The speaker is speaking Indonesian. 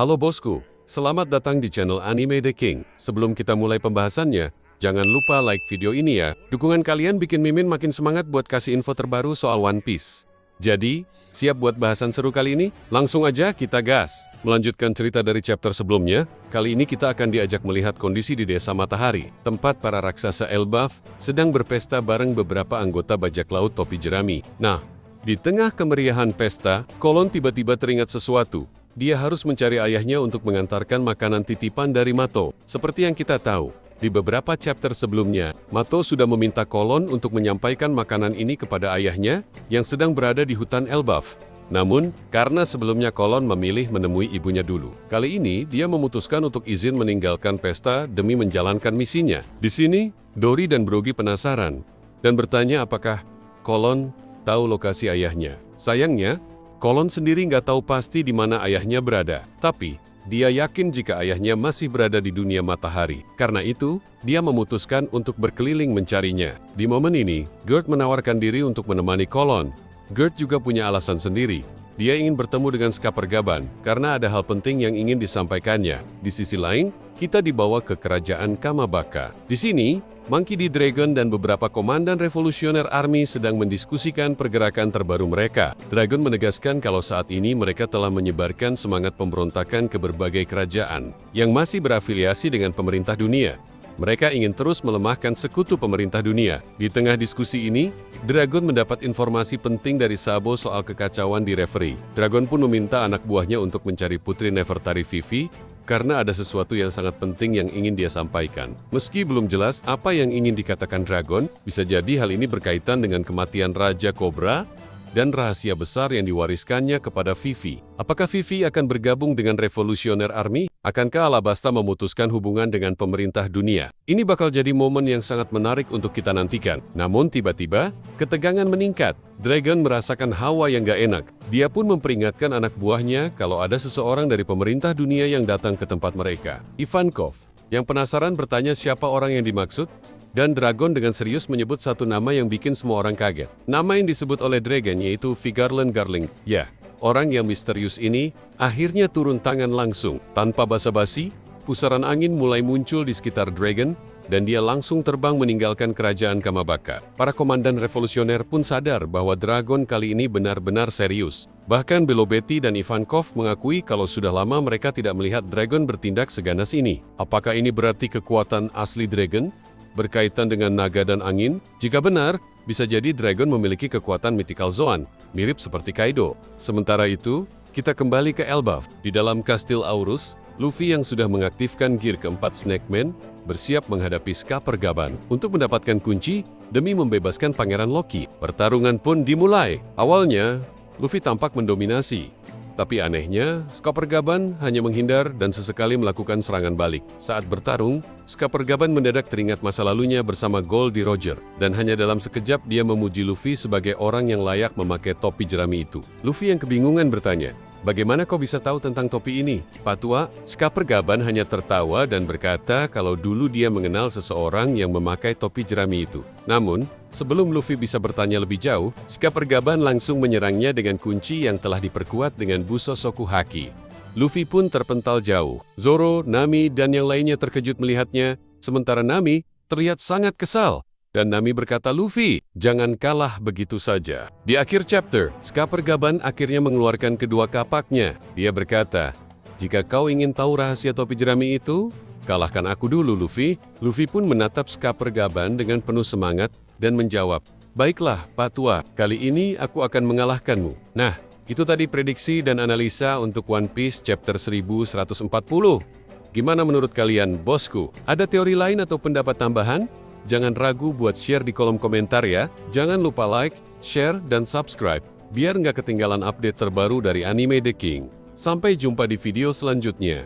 Halo bosku, selamat datang di channel Anime The King. Sebelum kita mulai pembahasannya, jangan lupa like video ini ya. Dukungan kalian bikin Mimin makin semangat buat kasih info terbaru soal One Piece. Jadi, siap buat bahasan seru kali ini? Langsung aja kita gas. Melanjutkan cerita dari chapter sebelumnya, kali ini kita akan diajak melihat kondisi di Desa Matahari, tempat para raksasa Elbaf sedang berpesta bareng beberapa anggota bajak laut topi jerami. Nah, di tengah kemeriahan pesta, Kolon tiba-tiba teringat sesuatu. Dia harus mencari ayahnya untuk mengantarkan makanan titipan dari Mato. Seperti yang kita tahu, di beberapa chapter sebelumnya, Mato sudah meminta Kolon untuk menyampaikan makanan ini kepada ayahnya yang sedang berada di hutan Elbaf. Namun, karena sebelumnya Kolon memilih menemui ibunya dulu. Kali ini, dia memutuskan untuk izin meninggalkan pesta demi menjalankan misinya. Di sini, Dory dan Brogy penasaran dan bertanya apakah Kolon tahu lokasi ayahnya. Sayangnya, Kolon sendiri nggak tahu pasti di mana ayahnya berada. Tapi, dia yakin jika ayahnya masih berada di dunia matahari. Karena itu, dia memutuskan untuk berkeliling mencarinya. Di momen ini, Gert menawarkan diri untuk menemani Kolon. Gert juga punya alasan sendiri. Dia ingin bertemu dengan Skapergaban karena ada hal penting yang ingin disampaikannya. Di sisi lain, kita dibawa ke kerajaan Kamabaka. Di sini, Monkey D. Dragon dan beberapa komandan Revolusioner Army sedang mendiskusikan pergerakan terbaru mereka. Dragon menegaskan kalau saat ini mereka telah menyebarkan semangat pemberontakan ke berbagai kerajaan yang masih berafiliasi dengan pemerintah dunia. Mereka ingin terus melemahkan sekutu pemerintah dunia. Di tengah diskusi ini, Dragon mendapat informasi penting dari Sabo soal kekacauan di Reverie. Dragon pun meminta anak buahnya untuk mencari Putri Nefertari Vivi, karena ada sesuatu yang sangat penting yang ingin dia sampaikan. Meski belum jelas apa yang ingin dikatakan Dragon, bisa jadi hal ini berkaitan dengan kematian Raja Cobra dan rahasia besar yang diwariskannya kepada Vivi. Apakah Vivi akan bergabung dengan Revolusioner Army? Akankah Alabasta memutuskan hubungan dengan pemerintah dunia? Ini bakal jadi momen yang sangat menarik untuk kita nantikan. Namun tiba-tiba, ketegangan meningkat. Dragon merasakan hawa yang gak enak. Dia pun memperingatkan anak buahnya kalau ada seseorang dari pemerintah dunia yang datang ke tempat mereka. Ivankov, yang penasaran bertanya siapa orang yang dimaksud, dan Dragon dengan serius menyebut satu nama yang bikin semua orang kaget. Nama yang disebut oleh Dragon yaitu Vigarland Garling. Ya, orang yang misterius ini akhirnya turun tangan langsung. Tanpa basa-basi, pusaran angin mulai muncul di sekitar Dragon, dan dia langsung terbang meninggalkan kerajaan Kamabaka. Para komandan revolusioner pun sadar bahwa Dragon kali ini benar-benar serius. Bahkan Belobetti dan Ivankov mengakui kalau sudah lama mereka tidak melihat Dragon bertindak seganas ini. Apakah ini berarti kekuatan asli Dragon berkaitan dengan naga dan angin? Jika benar, bisa jadi Dragon memiliki kekuatan mythical Zoan, mirip seperti Kaido. Sementara itu, kita kembali ke Elbaf. Di dalam Kastil Aurus, Luffy yang sudah mengaktifkan gear keempat Snake Man bersiap menghadapi Skapergaban untuk mendapatkan kunci demi membebaskan Pangeran Loki. Pertarungan pun dimulai. Awalnya, Luffy tampak mendominasi. Tapi anehnya, Skapergaban hanya menghindar dan sesekali melakukan serangan balik. Saat bertarung, Skapergaban mendadak teringat masa lalunya bersama Goldie Roger. Dan hanya dalam sekejap dia memuji Luffy sebagai orang yang layak memakai topi jerami itu. Luffy yang kebingungan bertanya, "Bagaimana kau bisa tahu tentang topi ini, Pak Tua?" Skapergaban hanya tertawa dan berkata kalau dulu dia mengenal seseorang yang memakai topi jerami itu. Namun, sebelum Luffy bisa bertanya lebih jauh, Skapergaban langsung menyerangnya dengan kunci yang telah diperkuat dengan buso Soku Haki. Luffy pun terpental jauh. Zoro, Nami, dan yang lainnya terkejut melihatnya, sementara Nami terlihat sangat kesal. Dan Nami berkata, "Luffy, jangan kalah begitu saja." Di akhir chapter, Skapergaban akhirnya mengeluarkan kedua kapaknya. Dia berkata, "Jika kau ingin tahu rahasia topi jerami itu, kalahkan aku dulu, Luffy." Luffy pun menatap Skapergaban dengan penuh semangat dan menjawab, "Baiklah, Pak Tua, kali ini aku akan mengalahkanmu." Nah, itu tadi prediksi dan analisa untuk One Piece chapter 1140. Gimana menurut kalian, bosku? Ada teori lain atau pendapat tambahan? Jangan ragu buat share di kolom komentar ya. Jangan lupa like, share, dan subscribe, biar nggak ketinggalan update terbaru dari Anime The King. Sampai jumpa di video selanjutnya.